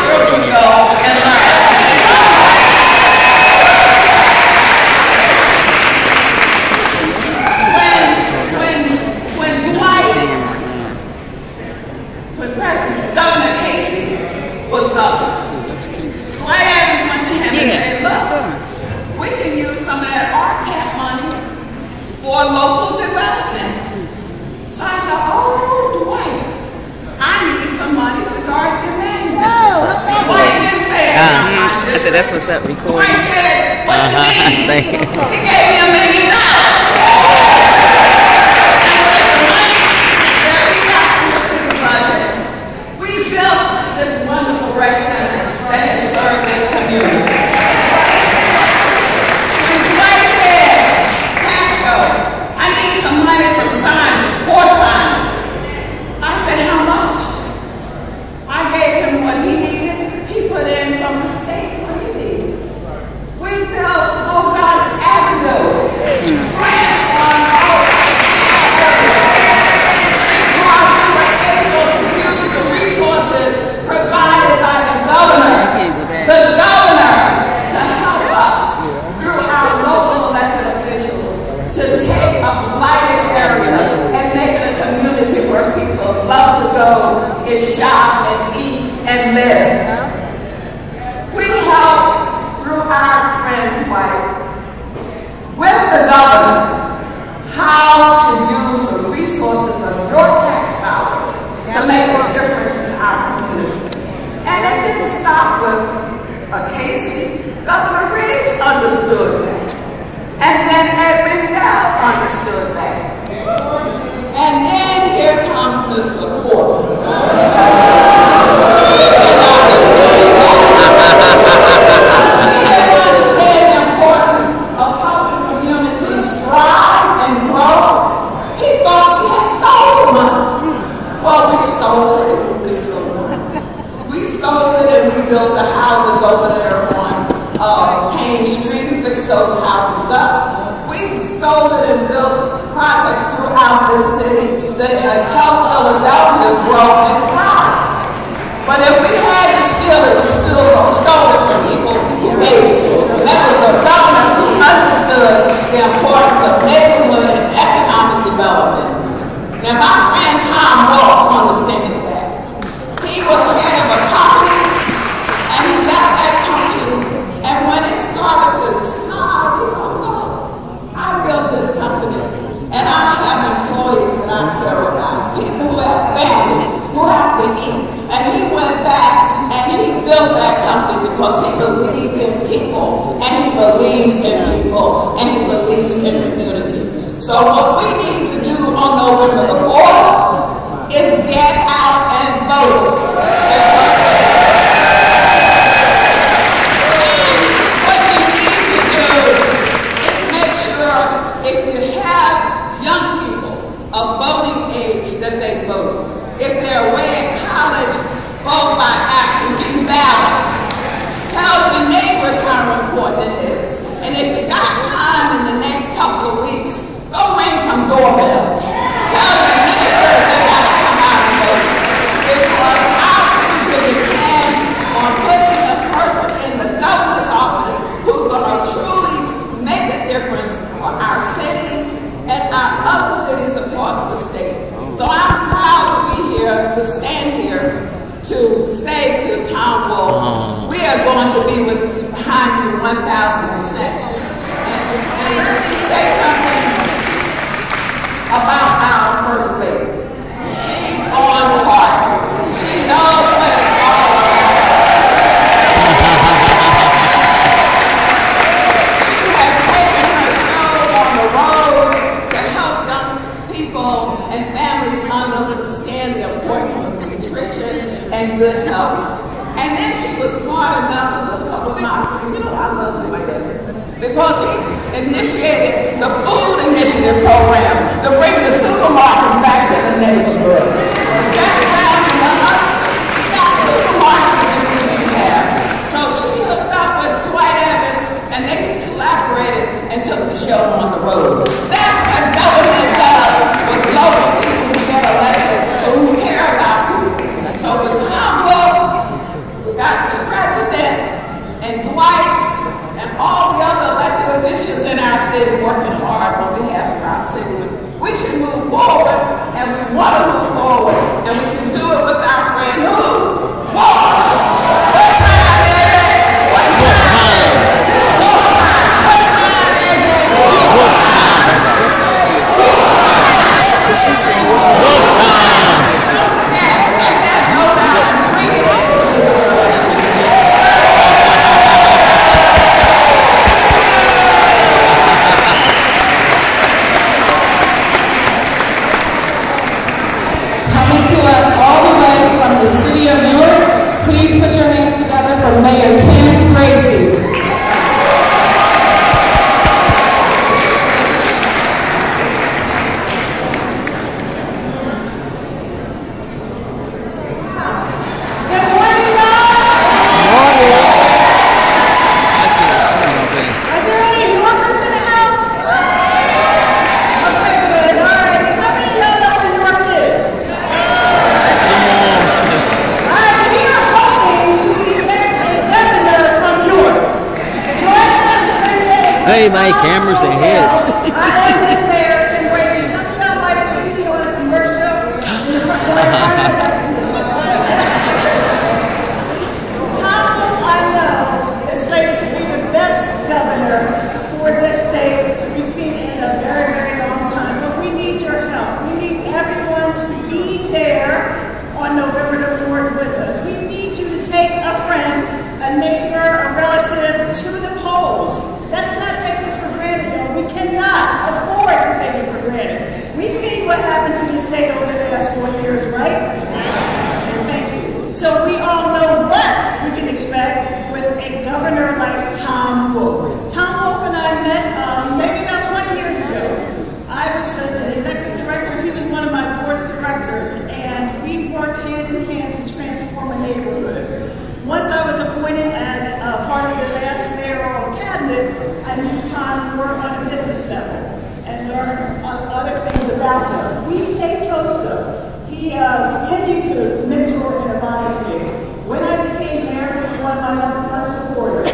children go and learn. When Governor Casey was governor, Dwight Evans went to him and said, look, we can use some of that RCAP money for local development. So I thought, oh, Dwight, I need some money for Darth Emanuel. That's what's up. Dwight didn't say that. I said, that's what's up, recording. Dwight said, what you mean? Thank you. He gave me $1 million. Shop and eat and live. We help through our friend Dwight with the governor how to use the resources of your tax dollars to make a difference in our community. And it didn't stop with Casey. Governor Ridge understood that. And then Edwin Dell understood that. And then here comes Mr. Corbin. Built the houses over there on Payne Street, fixed those houses up. We stole it and built projects throughout this city that has helped Philadelphia grow and thrive. But if we hadn't steal it, we still stole it from people who gave it to us. And that was the governors who understood the importance of neighborhood and economic development. Now my friend Tom Wolf understands that. He was head of a company. And he left that company, and when it started to snarl, he said, no, I built this company, and I have employees that I care about, people who have families, who have to eat. And he went back, and he built that company because he believed in people, and he believes in people, and he believes in community. So what we need to do on November the 4th is get out and vote. That they vote. If they're away at college, vote by absentee ballot. Tell your neighbors how important it is. And if you got time in the next couple of weeks, go ring some doorbells. Tell your neighbors they got to come out and vote. Because our future depends on putting a person in the governor's office who's going to truly make a difference for our cities and our other cities across the state. So I'm proud to be here, to stand here, to say to Tom Wolf, we are going to be behind you 1,000%. And let me say something about our First Lady. She's on target. She knows what it's all about. She has taken her show on the road to help young people and families understand the importance of nutrition and good health. And then she was smart enough to look up I love Dwight Evans, because he initiated the food initiative program to bring the supermarkets back to the neighborhood. Jack Brown and the others, he got supermarkets in the community we have. So she hooked up with Dwight Evans, and they collaborated and took the show on the road. That's what government does with local people who get elected, who care about people. So with Tom Wolf, we got all the other elected officials in our city working hard on behalf of our city. We should move forward, and we want to move forward, and we can do it with our friend who? Walker. What time is it? What time is it? What time is it? That's what she said. Wolf time. Don't forget, take that note out and bring it in. Coming to us all the way from the city of Newark, please put your hands together for Mayor Ken Gracie. Good morning, y'all. Are there any Yorkers in the house? Okay, good. All right. How many of y'all know where York is? All right, we are hoping to elect a governor from York. York, Pennsylvania. Hey, my camera's ahead. I am his mayor, Ken Gracie. Some of y'all might have seen me on a commercial. Tom, I know, is slated to be the best governor for this state we've seen in a very, very long time. But we need your help. We need everyone to be there on November the 4th with us. We need you to take a friend, a neighbor, a relative to the polls. Let's not take this for granted, y'all. We cannot afford to take it for granted. We've seen what happened to this state over the last 4 years, right? Thank you. So we all know what we can expect with a governor like Tom Wolf. Tom Wolf and I met maybe about 20 years ago. I was the executive director. He was one of my board directors, and we worked hand in hand to transform a neighborhood. Once I was appointed as part of the last mayoral cabinet, I knew Tom work on a business level and learned other things about him. We stayed close to him. He continued to mentor and advise me. When I became mayor, he was one of my #1 supporters.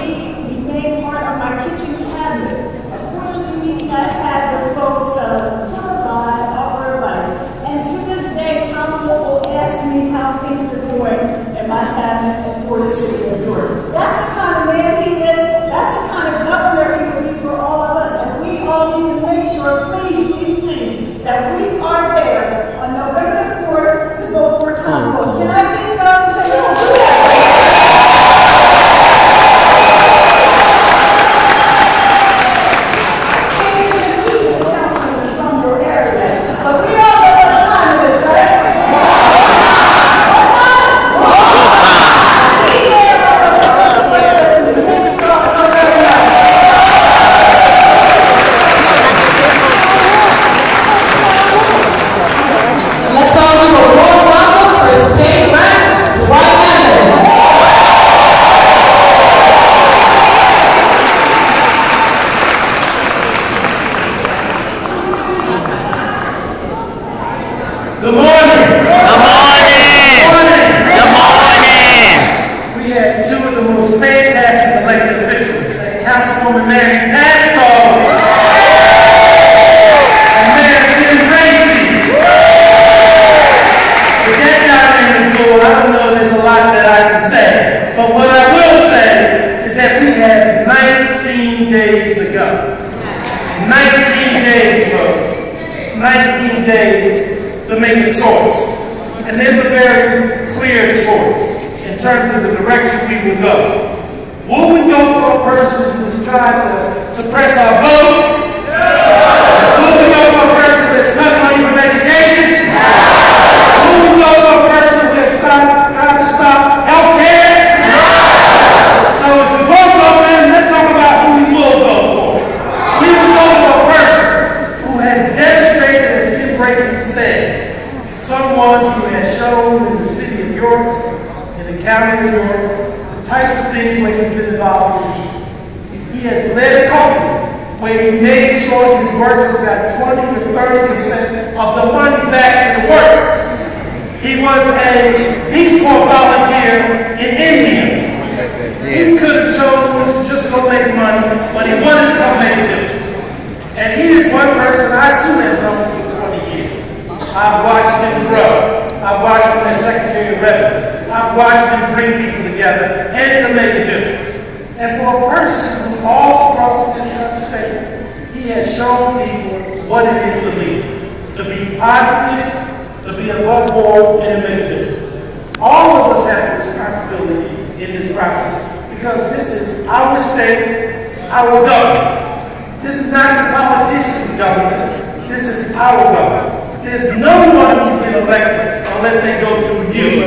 He became part of my kitchen cabinet. Accordingly, I had the folks televised, offer advice. And to this day, Tom will ask me how things are going in my cabinet and for the city of York. That's the kind of man he is. That's the kind of governor he would be for all of us. And we all need to make sure, please, that we are there on November 4th to vote for Tom Wolf. Can I get y'all to say, you don't do that? Councilman from your area. But we all know what time it is, right? What time? Be there on November 4th. Let's all give a warm welcome for State Rep. Dwight Evans. Good morning. Good morning. Good morning. We had two of the most fantastic elected officials, Councilwoman Mary Pascal and Mayor Ken Gracie. With that down in the door, I don't know if there's a lot that I can say, but what I will say is that we have 19 days to go. 19 days, folks. 19 days to make a choice. And there's a very clear choice in terms of the direction we will go. Will we go for a person who's tried to suppress our vote? Will we go for a person that's cut money from education? Will we go for a person that's tried to stop health care? So if we both go in, let's talk about who we will go for. We will go for a person who has demonstrated, as Ken Gracie said, someone who has shown in the city of York, in the county of York, the types of things where he's been involved in. He has led a company where he made sure his workers got 20 to 30% of the money back to the workers. He was a Peace Corps volunteer in India. He could have chosen to just go make revenue. I've watched him bring people together and to make a difference. And for a person who all across this state, he has shown people what it is to lead, to be positive, to be above board, and to make a difference. All of us have a responsibility in this process because this is our state, our government. This is not the politicians' government. This is our government. There's no one who can get elected unless they go through you.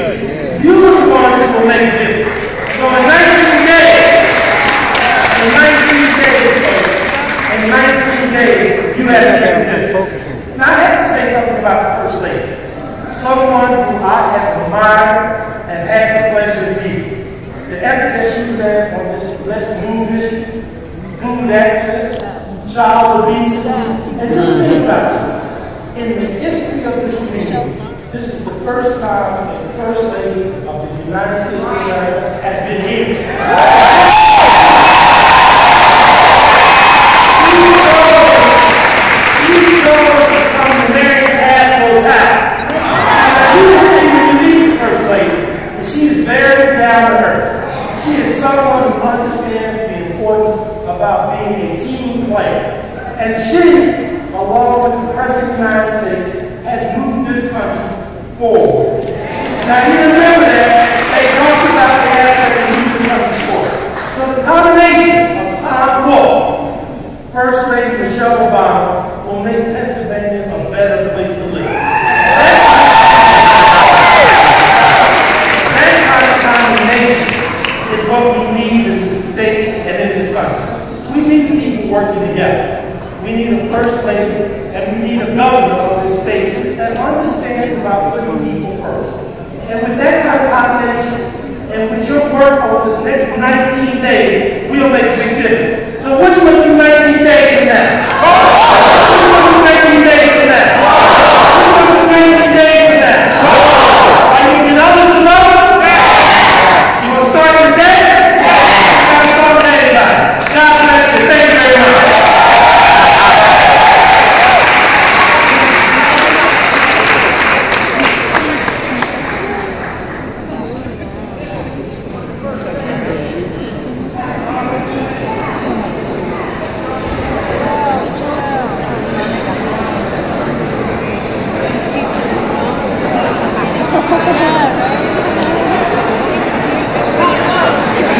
You are the ones who will make a difference. So in 19 days, you have to make a difference. Now I have to say something about the First Lady. Someone who I have admired and had the pleasure of meeting. The effort that she led on this Let's Move issue, food access, child obesity, and just think about it. In the history of this community, this is the first time that the First Lady of the United States of America has been here. She chose to come to Mary Tasco's house. Now, you will see when you meet the First Lady, and she is very down to earth. She is someone who understands the importance about being a team player. And she, along with the President of the United States, has moved this country forward. Now, you remember that they talked about the aspect of moving the country forward. So the combination of Tom Wolf, First Lady Michelle Obama, will make Pennsylvania a better place to live. That kind of combination is what we need in this state and in this country. We need people working together. We need a First Lady, and we need a governor of this state that understands about putting people first. And with that kind of combination, and with your work over the next 19 days, we'll make a big difference. So what you want to do 19 days from now? What you want to do 19 days from now? What you want to do 19 days from now? Are you going to get others to vote? You want to start today? You got to start with anybody. God bless you. Thank you very much.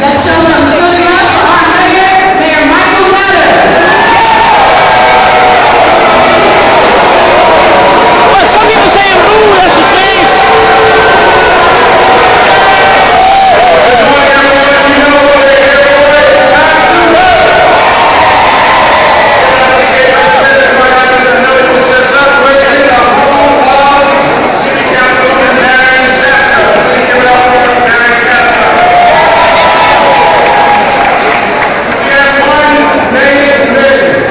Let's show them the good love for our mayor, Mayor Michael Nutter. Well, some people say I'm blue, that's the same. Good morning, everyone. You know what we're here for. It's time to vote. State Representative Mike Evans, I know he was just up with the home of City Councilwoman Marion Tasco. Please give it up for Marion Tasco. We have one main mission.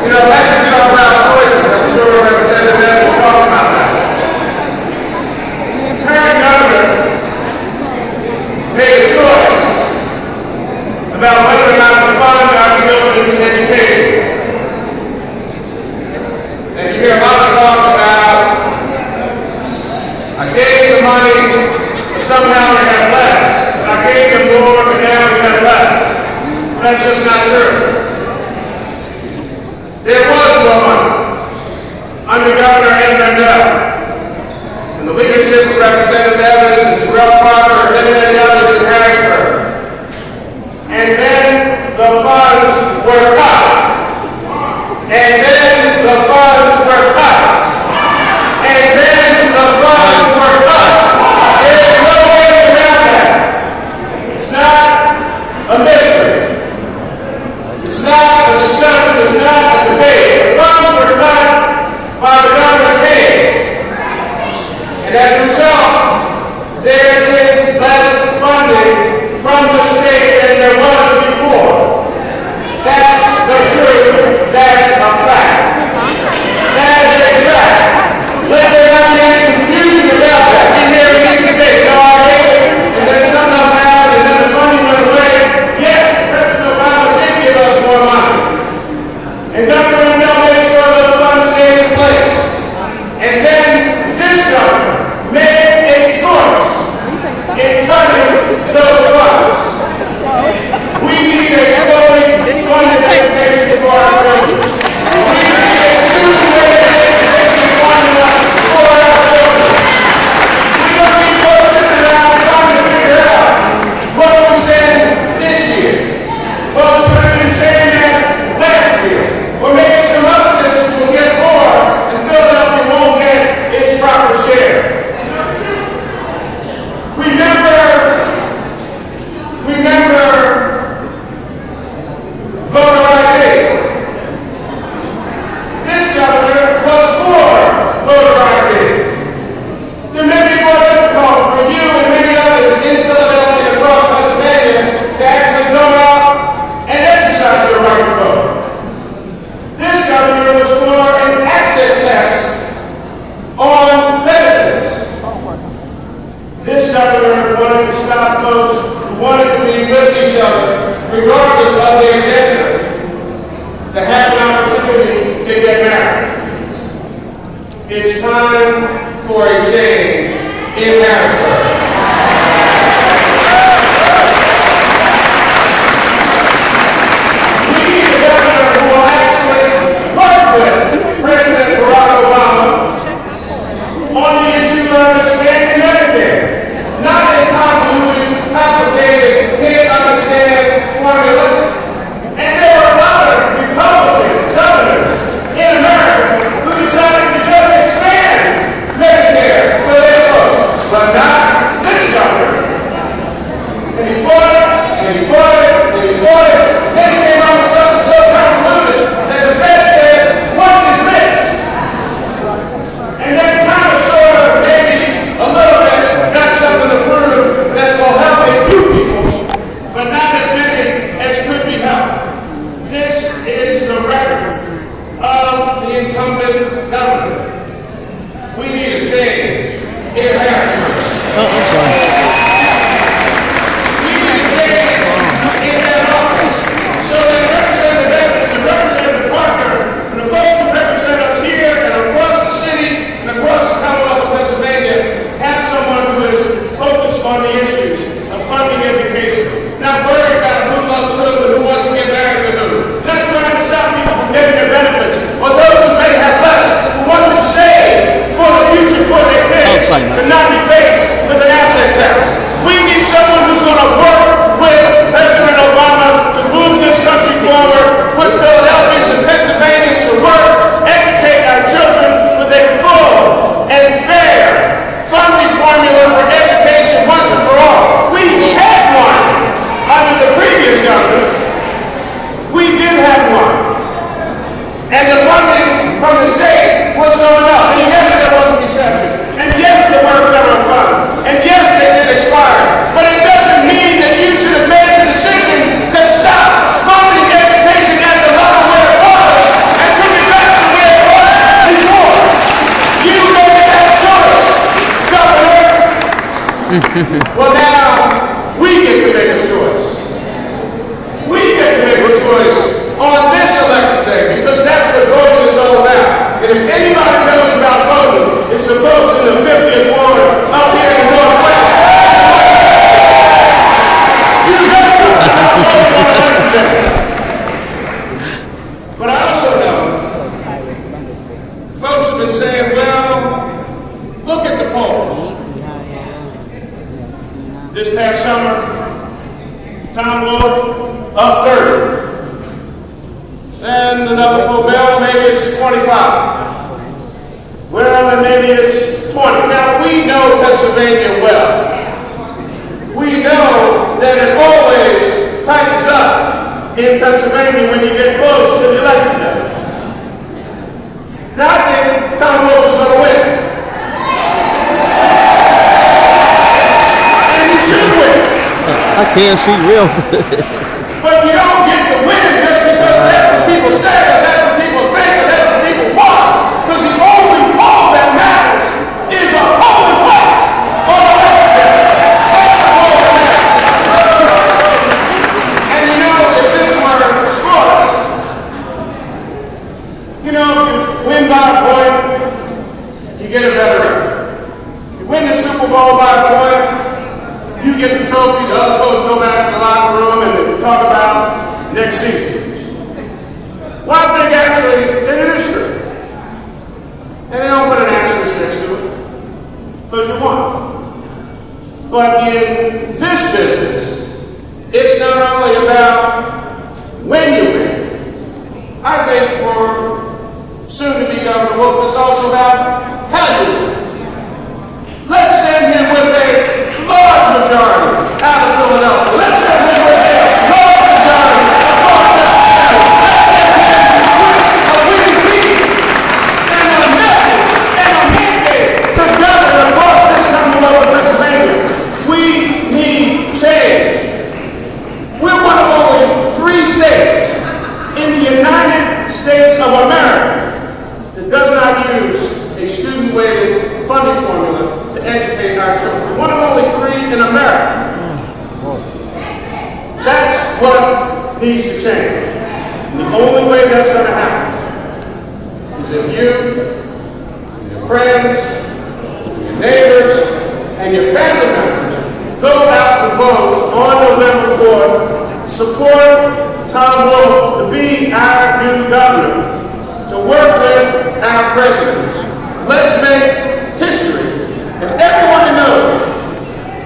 You know, elections are about choices. I'm sure Representative Evans was talking about that. Current governor made a choice about whether or not to fund our children's education. And you hear a lot of talk about, I gave the money, but somehow they got less. I gave them more, but now we got less. That's just not true. There was more money under Governor Ed Rendell. And the leadership of Representative Evans and Terrell Parker and many others in Harrisburg. And then the funds were cut. And then the funds were cut. And then the funds were cut. There's no way around that. It's not a mystery. It's not a discussion. It's not a debate. The funds were cut by the governor's hand. And as a result, there is lot of folks who wanted to be with each other, regardless of their gender, to have an opportunity to get married. It's time for a change in Harrisburg. We need a governor who will actually work with President Barack Obama on the issue of expanding Medicare. Not a convoluted, complicated, can't understand formula. And there were other Republican governors in America who decided to just expand Medicare for their folks, but not this governor. And he fought it, and he fought it, and he fought it. Then he came up with something so convoluted that the Fed said, "What is this?" And then kind of sort of maybe a little bit got something to prove that will help a few people, but not as many as could be helped. This is the record of the incumbent government. We need a change in Harrisburg. Oh, I'm sorry. We need a change in that office so that Representative Evans and Representative Parker and the folks who represent us here and across the city and across the Commonwealth of Pennsylvania have someone who is focused on the issues of funding education, not worried about who loves who and who wants to get married to who, not trying to stop people from getting their benefits, or those who may have less, who want to save for the future for their kids, and not be faced with an asset tax. We need someone who's going to work with President Obama to move this country forward, with Philadelphians and Pennsylvanians to work, educate our children with a full and fair funding formula for education once and for all. We had one under the previous government. We did have one. And the funding from the state was going up. And yes, there was an exception. And yes, there were federal funds. And yes, they did expire. But it doesn't mean that you should have made the decision to stop funding education at the level where it was and took it back to where it was before. You made that choice, Governor. Well, now we get to make a choice. We get to make a choice on this election day, because that's what voting is all about. And if anybody knows about voting, it's the folks in the 50th Ward up here in the Northwest. You know something about voting on election day. But I also know folks have been saying, well, look at the polls. This past summer, Tom Wolf up 30. Then another poll, well, maybe it's 25. Well, then maybe it's 20. Now, we know Pennsylvania well. We know that it always tightens up in Pennsylvania when you get close to the election day. Now, I think Tom Wolf is going to win. And he should win. I can't see real. But you don't get to win just because that's what people say, or that's what people think, or that's what people want. Because the only poll that matters is a polling place on election day. That's the poll that matters. And you know, if this were sports, you know, if you win by a point, you get a better record. If you win the Super Bowl by a point, you get the trophy, the other folks go back to the locker room and talk about next season. Well, I think actually that it is true. And they don't put an asterisk next to it, because you won. But in this business, it's not only about when you win. I think for soon-to-be Governor Wolf, it's also about how you win. Let's send him with a large majority out of Philadelphia. Let's send him with a large majority of Baltimore. Let's send him with a winning team and a message and a mandate to govern across this Commonwealth of Pennsylvania. We need change. needs to change. And the only way that's going to happen is if you, your friends, your neighbors, and your family members go out to vote on November 4th, support Tom Wolf to be our new governor, to work with our president. Let's make history. And everyone knows,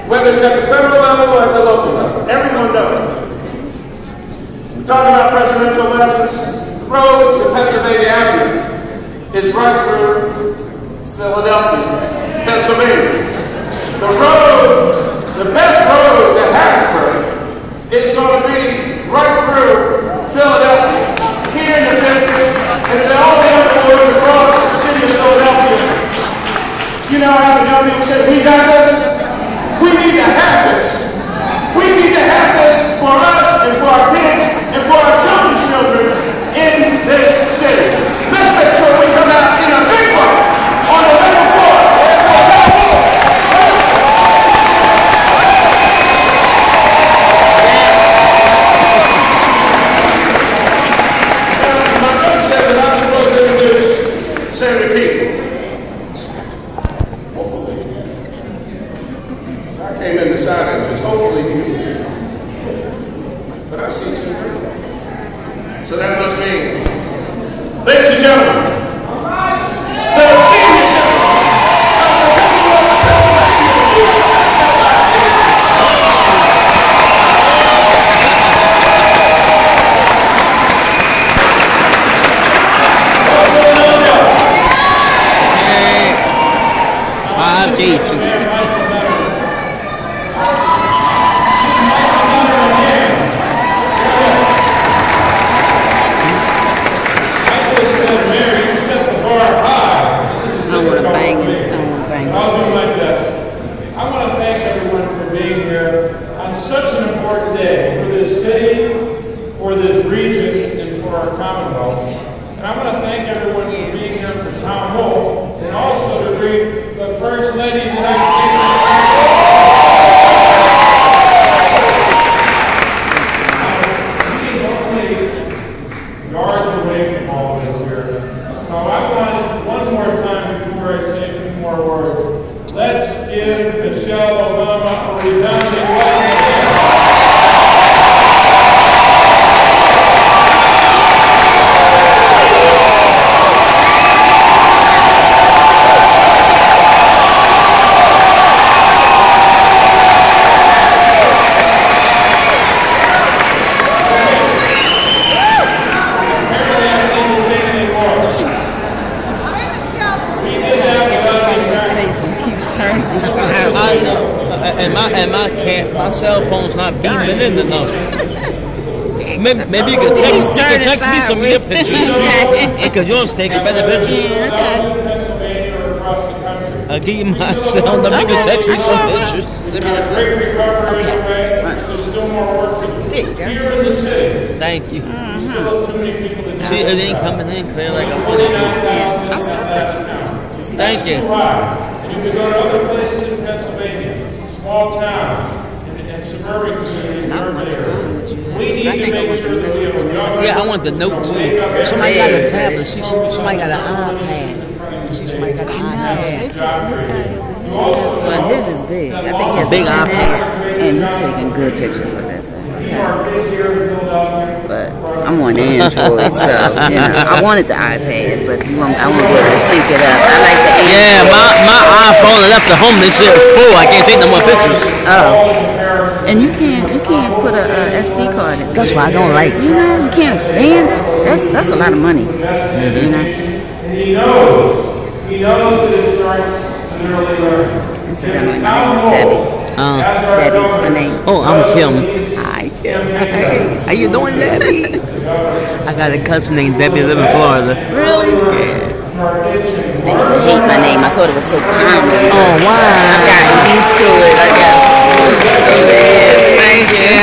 whether it's at the federal level or at the local level, everyone knows. We're talking about presidential elections. The road to Pennsylvania Avenue is right through Philadelphia, Pennsylvania. The best road to Harrisburg is going to be right through Philadelphia, here in the 50s, and then all the other roads across the city of Philadelphia. You know how the young people say, we got this? We need to have this. We need to have this for us and for our kids and for our children's children in this city. Let's make sure we come out in a big way on November 4th. My brother said that I'm supposed to introduce Senator Casey. I came in the side entrance. Hopefully he's here. But I see two people. So that must mean, ladies and gentlemen, the senior senator of the Commonwealth of Pennsylvania. Jason. I'll do my best. I want to thank everyone for being here on such an important day for this city, for this region, and for our Commonwealth. And I want to thank everyone for being here for Tom Wolf, and also to greet the First Lady of the United States of America. She's only yards away from all of us here. So I want one more time before I say a few more words. Let's give Michelle Obama a resounding welcome. My cell phone's not beaming in enough. Maybe you can text me some of your pictures. Because yours taking better pictures. I'll give you my cell number. You can text me some pictures. Thank you. See, it ain't coming in clear like I wanted to. Thank you. And you can go to other places in Pennsylvania, small towns, and suburban communities and urban areas. We need to make sure that we have a government. Yeah, I want the note too. Somebody got a tablet. See, somebody got an iPad. See, somebody got an iPad. But his is big. I think he has big iPad. And he's taking good pictures with that thing. But I'm on Android, so you know, I wanted the iPad, but I won't be able to sync it up. I like the Android. Yeah, my iPhone I left at home. This shit was full. I can't take no more pictures. Oh, and you can't put a SD card in. That's why I don't like it. You know, you can't expand it. That's a lot of money. You know. And he knows that it starts with early learning. Instagram, my name is Debbie. Debbie, my name. Oh, I'm Kim. Hi, Kim. Hey, how you doing, Debbie? I got a cousin named Debbie live in Florida. Really? Yeah. I used to hate my name. I thought it was so common. Oh, wow. I've gotten used to it, I guess. Yes, thank you.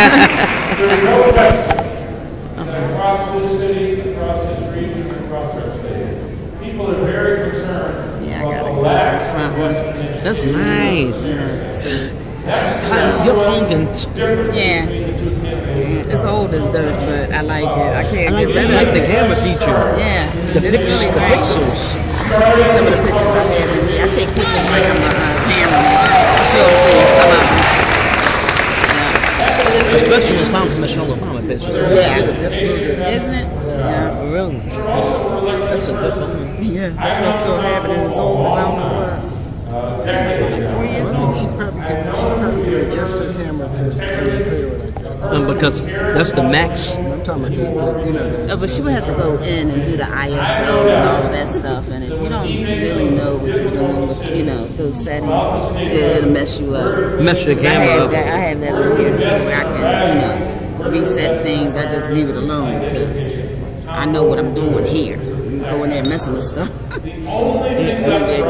Across this city, across this region, across our state, people are very concerned about the lack of Western education. That's nice. See. Your phone can. Yeah. It's old as dirt, but I like it. I can't get rid of it. I like the camera feature. Yeah. The pixels. See some of the pictures I have in here. I take pictures like I'm a camera. I show you some of them. Especially when it's time for Michelle Obama pictures. Yeah. Isn't it? Yeah. Really? That's a good one. Yeah. That's what's still happening. It's old as I don't know what. Like 4 years old. She probably could adjust her camera to come in clearer like that. Because that's the max. I'm talking about the But she would have to go in and do the ISO and all that stuff. And if you don't really know what you're doing with, those settings, it'll mess you up. Mess your camera up. I have that on here too, where I can, reset things. I just leave it alone because I know what I'm doing here. Go in there messing with stuff.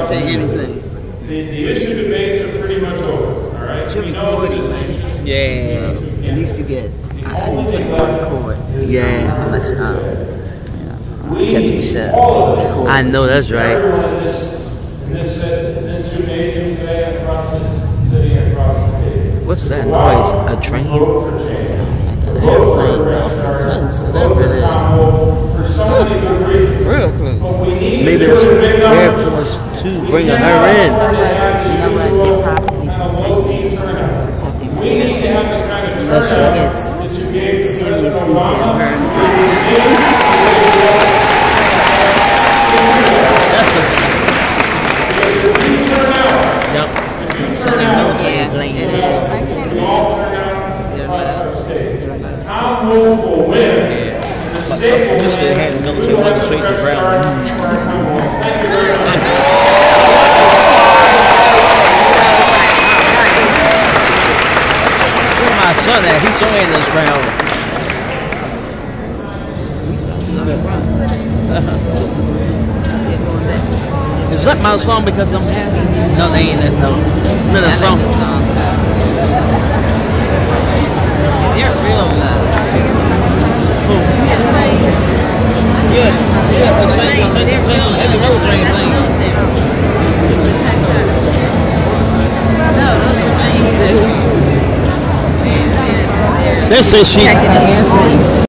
Say anything. The issue debates are pretty much over, all right? You're recording, right? Yeah. So at least you get. I didn't put it on record. Yeah. How much? Catch Michelle. I know that's right. In this gymnasium today across this city and across the state. What's that noise? A train? Vote for change. Vote for Tom Wolf for so many good reasons. Real close. But we need Maybe to it's do a big Air number. Force 2 bringing her in. You know what? They're probably protecting her. We need to have the kind of That's turnout right. that you gave. Serious detail. Her. That's a... Yep. So they know what they're playing. It is. Tom Wolf will win. The state will Mr. had the military went straight to Brown. Where my son at? He's somewhere in this crowd. Is that my song because I'm happy? No, they ain't that. No, another song. They're real loud. Yes, yeah, the same. Every nose ring thing. They say she. Checking the airspace.